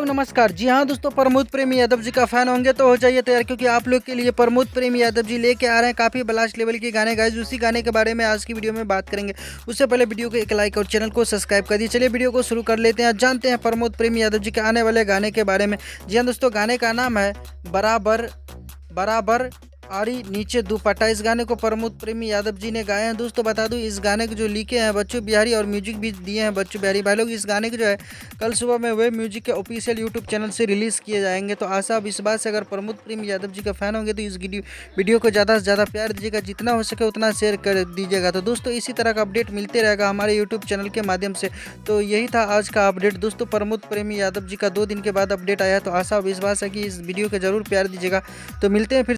नमस्कार। जी हाँ दोस्तों, प्रमोद प्रेमी यादव जी का फैन होंगे तो हो जाइए तैयार, क्योंकि आप लोग के लिए प्रमोद प्रेमी यादव जी लेके आ रहे हैं काफ़ी ब्लास्ट लेवल के गाने। गाइस उसी गाने के बारे में आज की वीडियो में बात करेंगे। उससे पहले वीडियो को एक लाइक और चैनल को सब्सक्राइब कर दिए। चलिए वीडियो को शुरू कर लेते हैं, जानते हैं प्रमोद प्रेमी यादव जी के आने वाले गाने के बारे में। जी हाँ दोस्तों, गाने का नाम है बराबर बराबर आरी नीचे दुपट्टा। इस गाने को प्रमोद प्रेमी यादव जी ने गाए हैं। दोस्तों बता दूं, इस गाने के जो लिखे हैं बच्चू बिहारी और म्यूजिक भी दिए हैं बच्चू बिहारी भाई लोग। इस गाने के जो है कल सुबह में वे म्यूजिक के ऑफिशियल यूट्यूब चैनल से रिलीज़ किए जाएंगे। तो आशा विश्वास से अगर प्रमोद प्रेमी यादव जी का फैन होंगे तो इस वीडियो को ज़्यादा से ज़्यादा प्यार दीजिएगा, जितना हो सके उतना शेयर कर दीजिएगा। तो दोस्तों इसी तरह का अपडेट मिलते रहेगा हमारे यूट्यूब चैनल के माध्यम से। तो यही था आज का अपडेट दोस्तों। प्रमोद प्रेमी यादव जी का 2 दिन के बाद अपडेट आया, तो आशा विश्वास है कि इस वीडियो को जरूर प्यार दीजिएगा। तो मिलते हैं फिर